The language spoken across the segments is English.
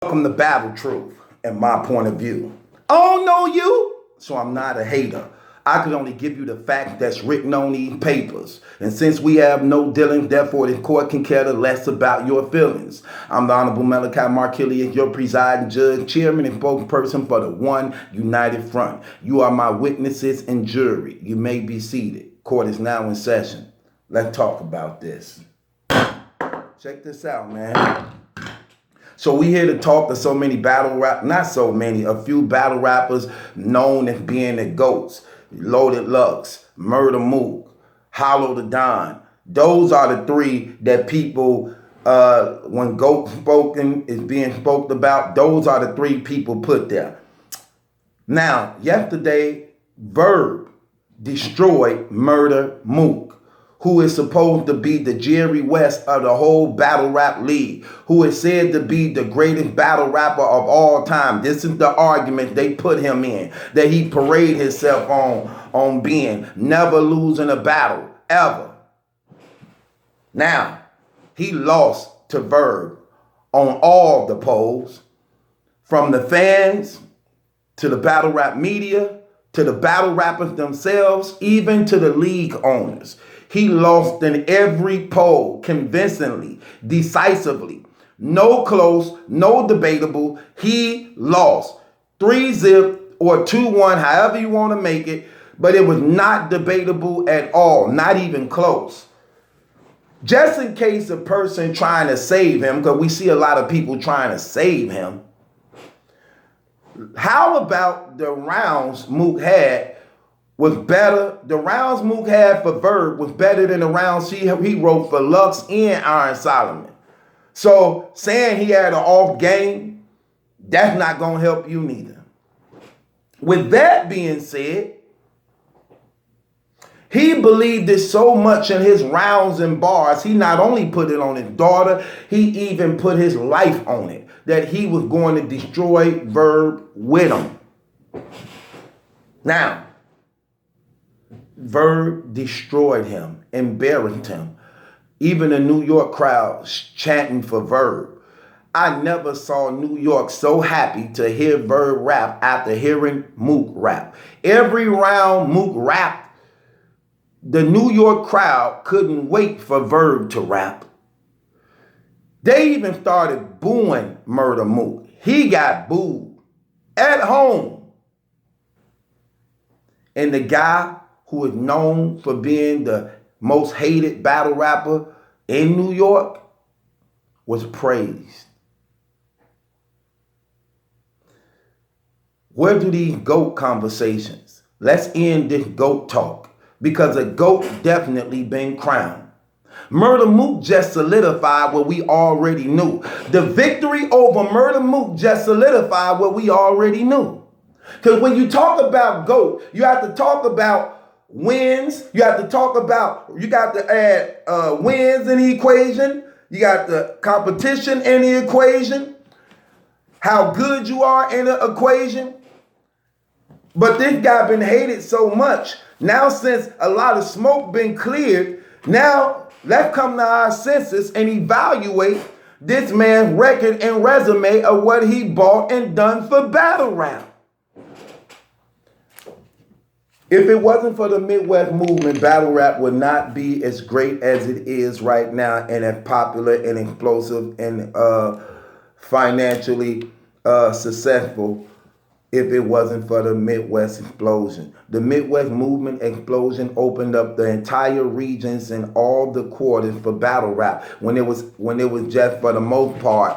Welcome to Battle Truth and my point of view. I don't know you, so I'm not a hater. I could only give you the fact that's written on these papers. And since we have no dealing, therefore the court can care less about your feelings. I'm the Honorable Malachi Markilius, your presiding judge, chairman, and spokesperson for the One United Front. You are my witnesses and jury. You may be seated. Court is now in session. Let's talk about this. Check this out, man. So we here to talk to so many a few battle rappers known as being the GOATs. Loaded Lux, Murder Mook, Hollow the Don. Those are the three that people, when GOAT spoken is being spoke about, those are the three people put there. Now, yesterday, Verb destroyed Murder Mook, who is supposed to be the Jerry West of the whole battle rap league, who is said to be the greatest battle rapper of all time. This is the argument they put him in, that he parade himself on being, never losing a battle, ever. Now, he lost to Verb on all the polls, from the fans, to the battle rap media, to the battle rappers themselves, even to the league owners. He lost in every poll convincingly, decisively. No close, no debatable. He lost. 3-0 or 2-1, however you want to make it. But it was not debatable at all, not even close. Just in case a person trying to save him, because we see a lot of people trying to save him, how about the rounds Mook had was better? The rounds Mook had for Verb was better than the rounds he wrote for Lux and Iron Solomon. So saying he had an off game, that's not going to help you neither. With that being said, he believed it so much in his rounds and bars, he not only put it on his daughter, he even put his life on it, that he was going to destroy Verb with him. Now, Verb destroyed him, embarrassed him. Even the New York crowd chanting for Verb. I never saw New York so happy to hear Verb rap after hearing Mook rap. Every round Mook rapped, the New York crowd couldn't wait for Verb to rap. They even started booing Murder Mook. He got booed at home. And the guy who is known for being the most hated battle rapper in New York was praised. Where do these GOAT conversations? Let's end this GOAT talk, because a GOAT definitely been crowned. Murder Mook just solidified what we already knew. The victory over Murder Mook just solidified what we already knew. Because when you talk about GOAT, you have to talk about wins. You have to talk about, you got to add wins in the equation. You got the competition in the equation. How good you are in the equation. But this guy been hated so much. Now, since a lot of smoke been cleared, now let's come to our senses and evaluate this man's record and resume of what he bought and done for battle rap. If it wasn't for the Midwest movement, battle rap would not be as great as it is right now, and as popular and explosive and financially successful, if it wasn't for the Midwest explosion. The Midwest movement explosion opened up the entire regions and all the quarters for battle rap, when it was just, for the most part,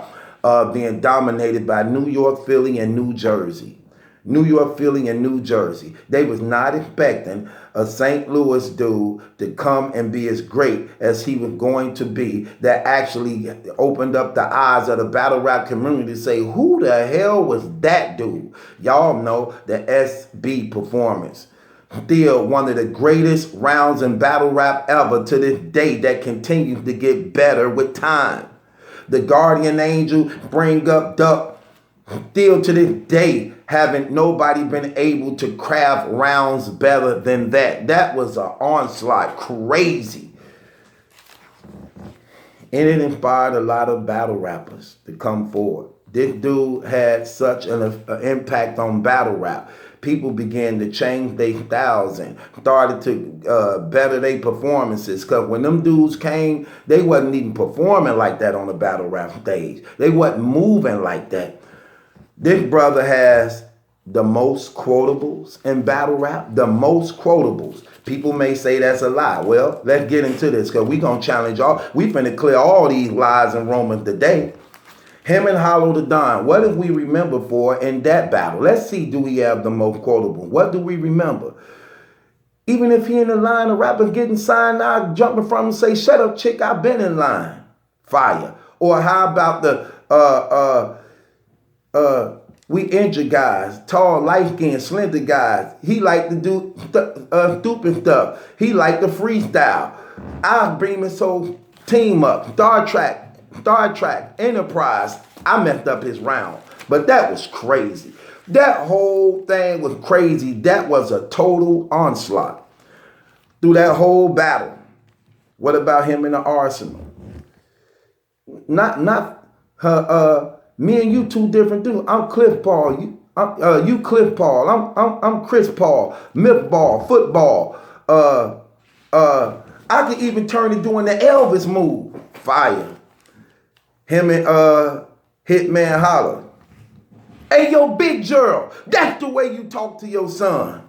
being dominated by New York, Philly, and New Jersey. New York, Philly, and New Jersey. They was not expecting a St. Louis dude to come and be as great as he was going to be, that actually opened up the eyes of the battle rap community to say, who the hell was that dude? Y'all know the SB performance. Still one of the greatest rounds in battle rap ever to this day, that continues to get better with time. The Guardian Angel, Bring Up Duck, still to this day, haven't nobody been able to craft rounds better than that. That was an onslaught, crazy. And it inspired a lot of battle rappers to come forward. This dude had such an impact on battle rap. People began to change their styles and started to better their performances. Because when them dudes came, they wasn't even performing like that on the battle rap stage. They wasn't moving like that. This brother has the most quotables in battle rap. The most quotables. People may say that's a lie. Well, let's get into this because we going to challenge all. We finna clear all these lies and rumors today. Him and Hollow the Don, what did we remember for in that battle? Let's see, do we have the most quotable? What do we remember? Even if he in the line of rappers getting signed out, jumping from him and say, shut up, chick, I've been in line. Fire. Or how about the we injured guys, tall, light-skinned, slender guys. He like to do stupid stuff. He like to freestyle. I'll bring his whole team up. Star Trek, Enterprise. I messed up his round, but that was crazy. That whole thing was crazy. That was a total onslaught through that whole battle. What about him in the Arsenal? Me and you two different dudes. I'm Cliff Paul. You Cliff Paul. I'm Chris Paul. Myth ball, football. I could even turn to doing the Elvis move. Fire. Him and Hitman Holler. Hey, yo, Big Gerald, that's the way you talk to your son.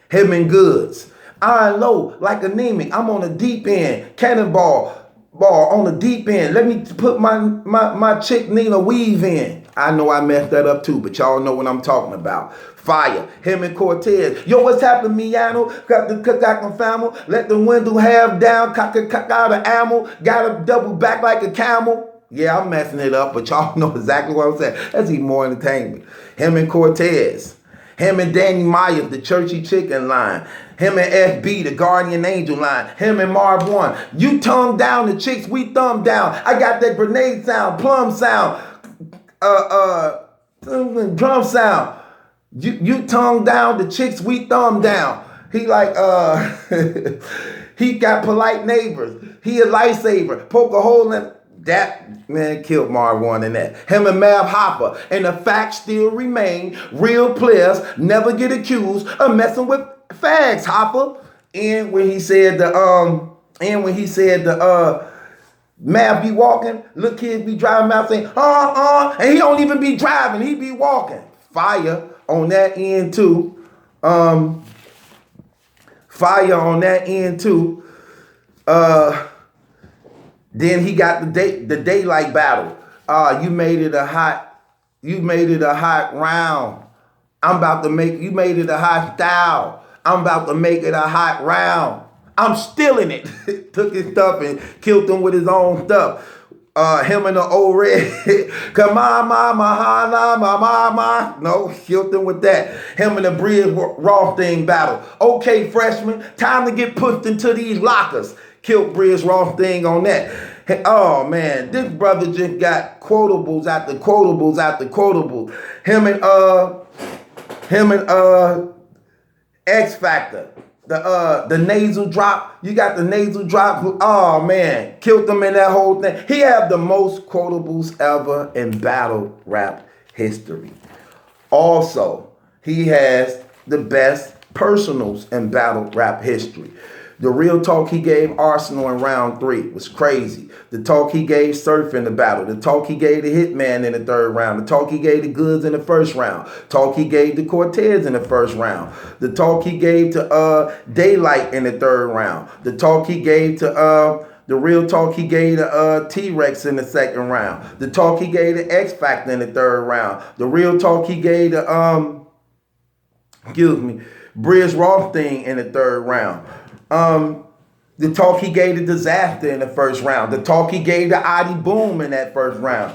Him and Goods. Iron low, like anemic. I'm on the deep end. Cannonball on the deep end. Let me put my chick Nina Weave in. I know I messed that up too, but y'all know what I'm talking about. Fire. Him and Cortez. Yo, what's happening, Miano? Got the cock family. Let the window half down. Cock out of ammo. Got a double back like a camel. Yeah, I'm messing it up, but y'all know exactly what I'm saying. That's even more entertainment. Him and Cortez. Him and Danny Myers, the Churchy Chicken line. Him and FB, the Guardian Angel line. Him and Marv One. You tongue down the chicks, we thumb down. I got that grenade sound, plum sound, drum sound. You tongue down the chicks, we thumb down. He like, he got polite neighbors. He a lifesaver. Poke a hole in. That man killed Marv One in that. Him and Mav Hopper. And the facts still remain. Real players never get accused of messing with fags, Hopper. And when he said the Mav be walking, little kids be driving out saying, and he don't even be driving, he be walking. Fire on that end too. Fire on that end too. Then he got the daylight battle. You made it a hot round. You made it a hot style. I'm about to make it a hot round. I'm stealing it. Took his stuff and killed him with his own stuff. Him and the old red. Come on, mama. No, killed him with that. Him and the Bridge Rothstein battle. Okay, freshman, time to get pushed into these lockers. Killed Bridge Rothstein on that. Oh man, this brother just got quotables after quotables after quotables. Him and X Factor. The nasal drop. You got the nasal drop. Oh man, killed them in that whole thing. He had the most quotables ever in battle rap history. Also, he has the best personals in battle rap history. The real talk he gave Arsenal in round 3 was crazy. The talk he gave Surf in the battle. The talk he gave the Hitman in the 3rd round. The talk he gave the Goods in the 1st round. Talk he gave the Cortez in the 1st round. The talk he gave to Daylight in the 3rd round. The talk he gave to the real talk he gave to T-Rex in the 2nd round. The talk he gave to X Factor in the 3rd round. The real talk he gave to Bridge Rothstein in the 3rd round. The talk he gave to Disaster in the 1st round. The talk he gave to Adi Boom in that 1st round.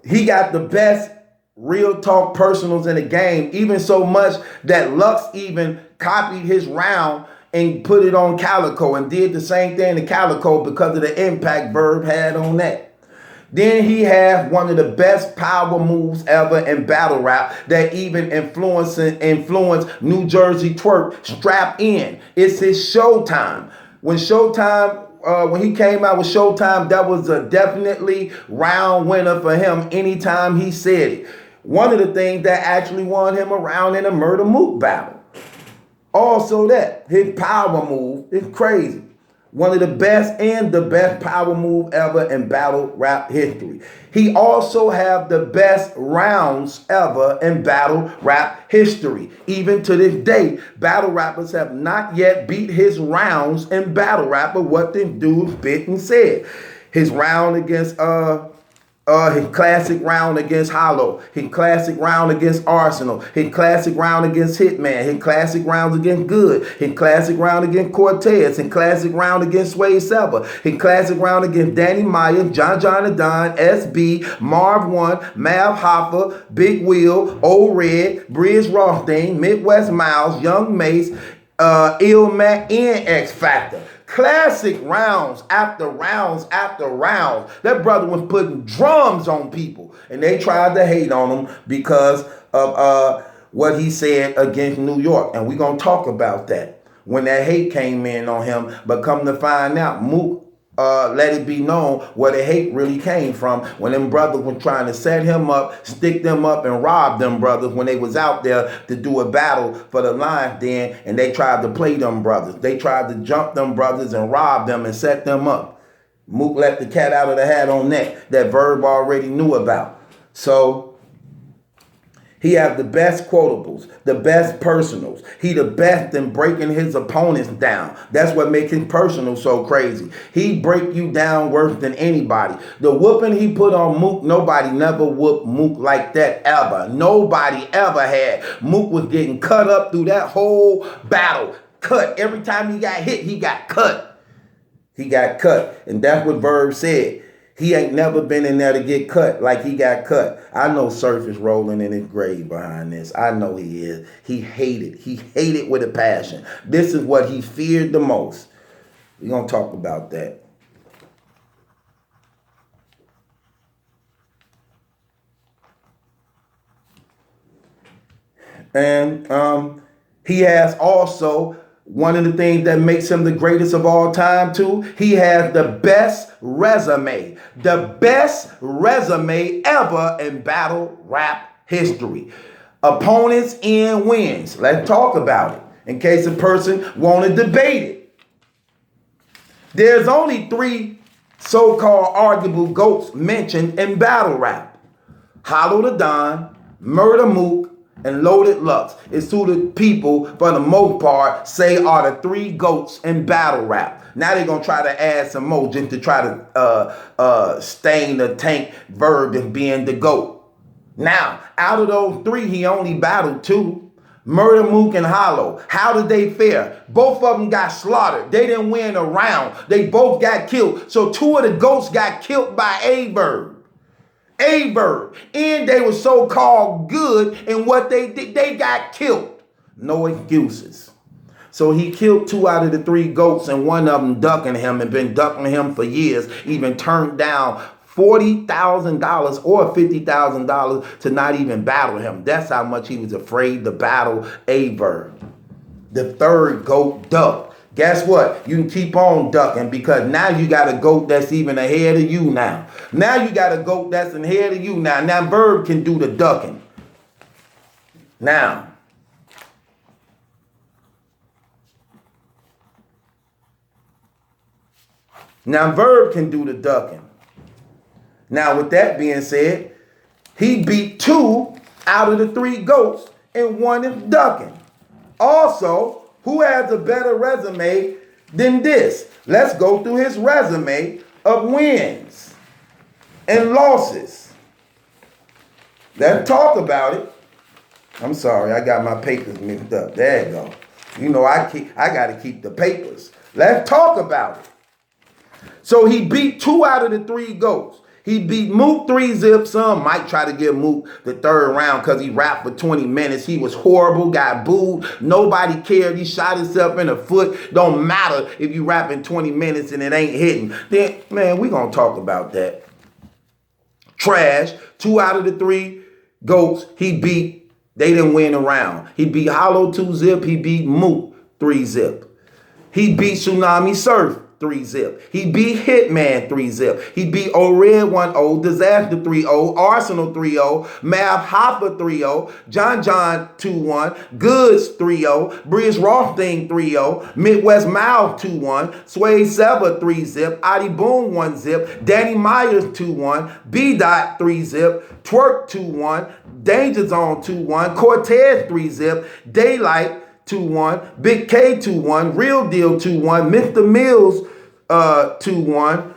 He got the best real talk personals in the game, even so much that Lux even copied his round and put it on Calico and did the same thing to Calico because of the impact Verb had on that. Then he had one of the best power moves ever in battle rap that even influenced New Jersey twerk. Strap in. It's his Showtime. When Showtime when he came out with Showtime, that was a definitely round winner for him anytime he said it. One of the things that actually won him around in a Murder Mook battle. Also that, his power move is crazy. One of the best and the best power move ever in battle rap history. He also have the best rounds ever in battle rap history. Even to this day, battle rappers have not yet beat his rounds in battle rap of what this dude bit and said. His round against his classic round against Hollow, his classic round against Arsenal, his classic round against Hitman, his classic rounds against Good, his classic round against Cortez, his classic round against Sway Seba, his classic round against Danny Myers, John Adon, SB, Marv One, Mav Hoffa, Big Wheel, Old Red, Bridge Rothstein, Midwest Miles, Young Mace, Ill Mac, and X Factor. Classic rounds after rounds after rounds. That brother was putting drums on people, and they tried to hate on him because of what he said against New York. And we're going to talk about that when that hate came in on him. But come to find out, Mook let it be known where the hate really came from when them brothers were trying to set him up, stick them up, and rob them brothers when they was out there to do a battle for the Lions Den, and they tried to play them brothers. They tried to jump them brothers and rob them and set them up. Mook let the cat out of the hat on that Verb already knew about. So he have the best quotables, the best personals. He the best in breaking his opponents down. That's what makes his personal so crazy. He break you down worse than anybody. The whooping he put on Mook, nobody never whooped Mook like that ever. Nobody ever had. Mook was getting cut up through that whole battle. Cut. Every time he got hit, he got cut. He got cut. And that's what Verb said. He ain't never been in there to get cut like he got cut. I know Surf is rolling in his grave behind this. I know he is. He hated. He hated with a passion. This is what he feared the most. We're going to talk about that. And he has also one of the things that makes him the greatest of all time too, he has the best resume. The best resume ever in battle rap history. Opponents and wins. Let's talk about it in case a person want to debate it. There's only 3 so-called arguable GOATs mentioned in battle rap. Hollow the Don, Murder Mook, and Loaded Lux. It's who the people, for the most part, say are the 3 GOATs in battle rap. Now they're going to try to add some more just to try to stain the tank Verb as being the GOAT. Now, out of those 3, he only battled 2. Murder, Mook, and Hollow. How did they fare? Both of them got slaughtered. They didn't win a round. They both got killed. So 2 of the GOATs got killed by a Verb. A Verb. And they were so-called good in what they did. They got killed. No excuses. So he killed 2 out of the 3 GOATs, and one of them ducking him and been ducking him for years. Even turned down $40,000 or $50,000 to not even battle him. That's how much he was afraid to battle a Verb. The 3rd GOAT ducked. Guess what? You can keep on ducking because now you got a GOAT that's even ahead of you now. Now you got a GOAT that's ahead of you now. Now Verb can do the ducking. Now Verb can do the ducking. Now with that being said, he beat 2 out of the 3 GOATs and one is ducking. Also, who has a better resume than this? Let's go through his resume of wins and losses. Let's talk about it. I'm sorry, I got my papers mixed up. There you go. You know, I got to keep the papers. Let's talk about it. So he beat 2 out of the 3 GOATs. He beat Mook 3-zip. Some might try to give Mook the 3rd round because he rapped for 20 minutes. He was horrible, got booed. Nobody cared. He shot himself in the foot. Don't matter if you rap in 20 minutes and it ain't hitting. Then, man, we going to talk about that. Trash. 2 out of the 3 GOATs he beat. They didn't win a round. He beat Hollow 2-zip. He beat Mook 3-zip. He beat Tsunami Surf 3-zip. He beat Hitman 3-zip. He beat O-Red 1-0, Disaster 3-0, Arsenal 3-0, Mav Hopper 3-0, John 2-1, Goods 3-0, Bridge Rothstein 3-0, Midwest Mile 2-1, Sway Sever 3-zip, Adi Boom 1-zip, Danny Myers 2-1, B-Dot 3-zip, Twerk 2-1, Danger Zone 2-1, Cortez 3-zip, Daylight 2-1, Big K 2-1, Real Deal 2-1, Mr. Mills 2-1,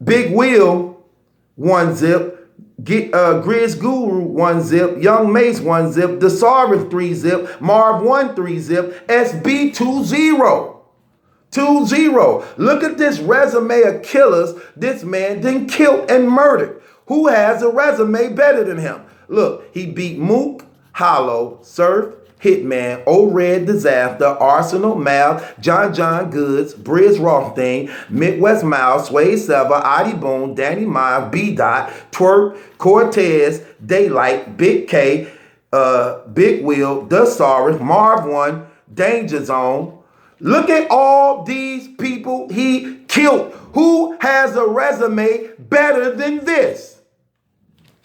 Big Wheel 1-zip, Grizz Guru 1-zip, Young Mace 1-zip, Desaurus 3-zip, Marv 1 3-zip, SB 2-0. 2-0. Look at this resume of killers this man done killed and murdered. Who has a resume better than him? Look, he beat Mook, Hollow, Surf, Hitman, O-Red, Disaster, Arsenal, Mal, John Goods, Briz Rothstein, Midwest Mile, Sway Sever, Adi Boone, Danny Miles, B-Dot, Twerk, Cortez, Daylight, Big K, Big Wheel, Desaurus, Marv 1, Danger Zone. Look at all these people he killed. Who has a resume better than this?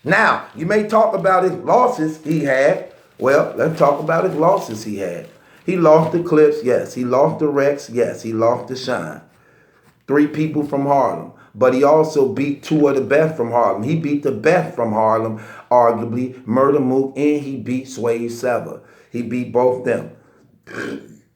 Now, you may talk about his losses he had. Well, let's talk about his losses he had. He lost the Clips, yes. He lost the Rex, yes. He lost the Shine. 3 people from Harlem. But he also beat 2 of the best from Harlem. He beat the best from Harlem, arguably, Murder Mook, and he beat Sway Sever. He beat both them.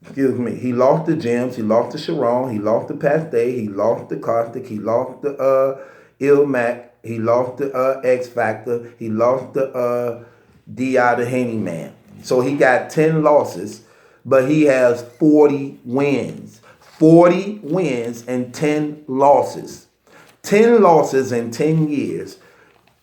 Excuse me. He lost the Gems. He lost the Sharon. He lost the Pasté. He lost the Caustic. He lost the Ilmac. He lost the X Factor. He lost the D.I. the Henny Man. So he got 10 losses, but he has 40 wins. 40 wins and 10 losses. 10 losses in 10 years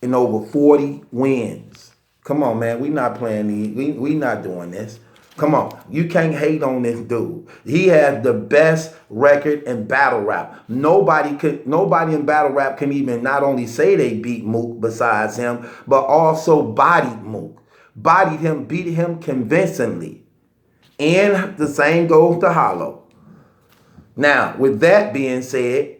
and over 40 wins. Come on, man. We not playing these. We not doing this. Come on. You can't hate on this dude. He has the best record in battle rap. Nobody in battle rap can even not only say they beat Mook besides him, but also bodied Mook. Bodied him, beat him convincingly. And the same goes to Hollow. Now, with that being said,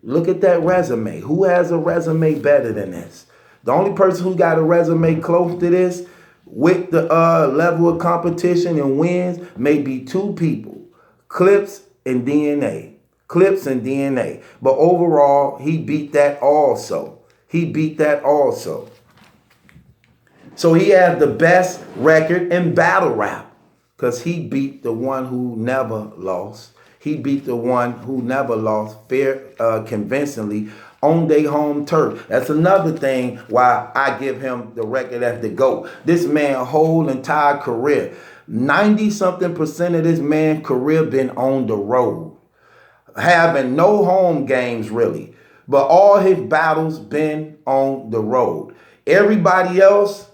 look at that resume. Who has a resume better than this? The only person who got a resume close to this with the level of competition and wins may be 2 people, Clips and DNA. Clips and DNA. But overall, he beat that also. He beat that also. So he has the best record in battle rap because he beat the one who never lost. He beat the one who never lost convincingly on their home turf. That's another thing why I give him the record as the GOAT. This man whole entire career, 90-something% of this man's career been on the road, having no home games really, but all his battles been on the road. Everybody else,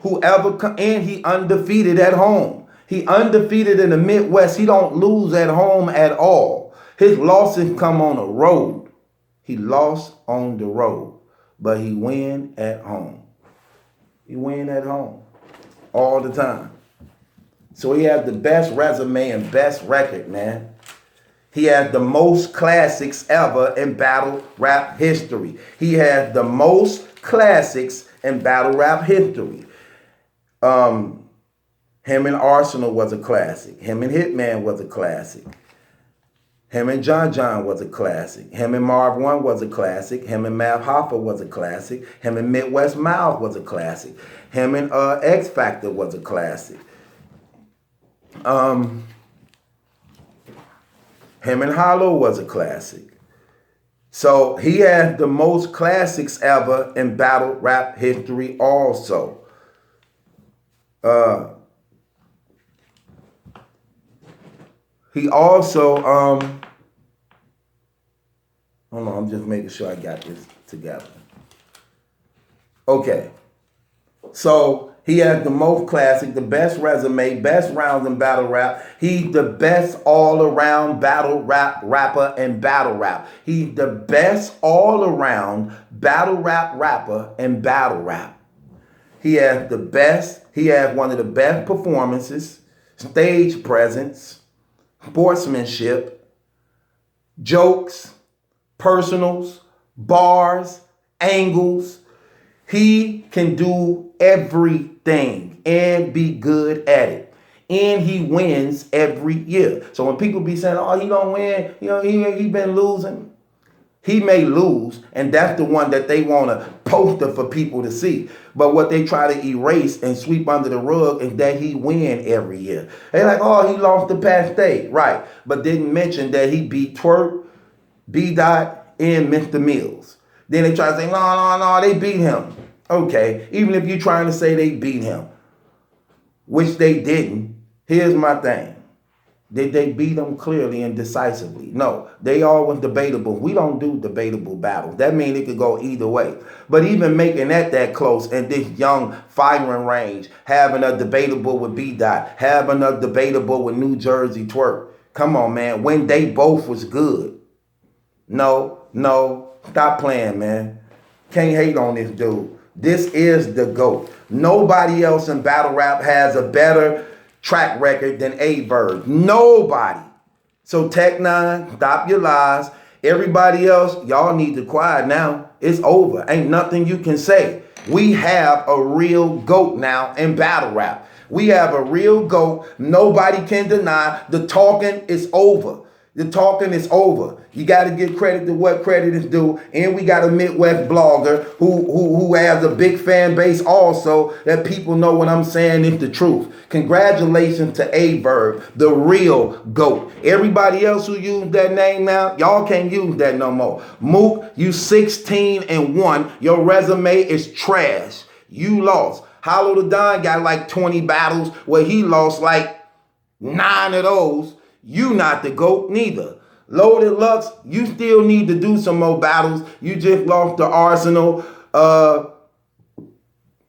whoever, and he undefeated at home. He undefeated in the Midwest. He don't lose at home at all. His losses come on the road. He lost on the road, but he win at home. He win at home all the time. So he has the best resume and best record, man. He has the most classics ever in battle rap history. He has the most classics in battle rap history. Him and Arsenal was a classic. Him and Hitman was a classic. Him and John was a classic. Him and Marv 1 was a classic. Him and Mav Hopper was a classic. Him and Midwest Miles was a classic. Him and X Factor was a classic. Him and Hollow was a classic. So he has the most classics ever in battle rap history also. He also, hold on, I'm just making sure I got this together. Okay. So he has the most classic, the best resume, best rounds in battle rap. He's the best all-around battle rap rapper in battle rap. He's the best all-around battle rap rapper in battle rap. He has the best, he has one of the best performances, stage presence, sportsmanship, jokes, personals, bars, angles. He can do everything and be good at it. And he wins every year. So when people be saying, oh, he don't win, he been losing. He may lose, and that's the one that they want to poster for people to see. But what they try to erase and sweep under the rug is that he win every year. They like, oh, he lost to Penn State. Right. But didn't mention that he beat Twerk, B-Dot, and Mr. Mills. Then they try to say, no, they beat him. Okay, even if you're trying to say they beat him, which they didn't, here's my thing. Did they beat him clearly and decisively? No, they all was debatable. We don't do debatable battles. That means it could go either way. But even making that close and this young firing range, having a debatable with B-Dot, having a debatable with New Jersey Twerk. Come on, man. When they both was good. No, stop playing, man. Can't hate on this dude. This is the GOAT. Nobody else in battle rap has a better track record than Verb. Nobody. So Tech 9, stop your lies. Everybody else, y'all need to quiet now. It's over. Ain't nothing you can say. We have a real GOAT now in battle rap. We have a real GOAT. Nobody can deny. The talking is over. The talking is over. You got to give credit to what credit is due. And we got a Midwest blogger who has a big fan base also, that people know what I'm saying is the truth. Congratulations to Verb, the real GOAT. Everybody else who use that name now, y'all can't use that no more. Mook, you 16-1. Your resume is trash. You lost. Hollow the Don got like 20 battles where he lost like 9 of those. You not the GOAT neither. Loaded Lux, you still need to do some more battles. You just lost the Arsenal.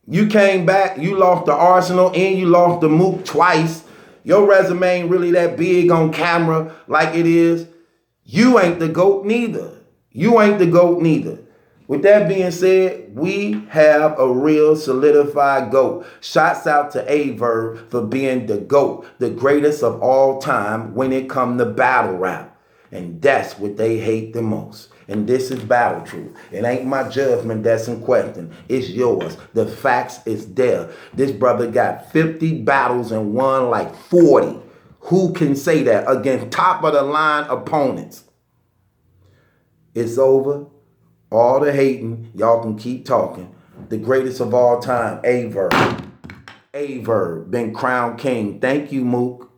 You came back, you lost the Arsenal, and you lost the Mook twice. Your resume ain't really that big on camera like it is. You ain't the GOAT neither. You ain't the GOAT neither. With that being said, we have a real solidified GOAT. Shouts out to Verb for being the GOAT, the greatest of all time when it comes to battle rap. And that's what they hate the most. And this is battle truth. It ain't my judgment that's in question. It's yours. The facts is there. This brother got 50 battles and won like 40. Who can say that against top of the line opponents? It's over. All the hating, y'all can keep talking. The greatest of all time, Verb. Verb, been crowned king. Thank you, Mook.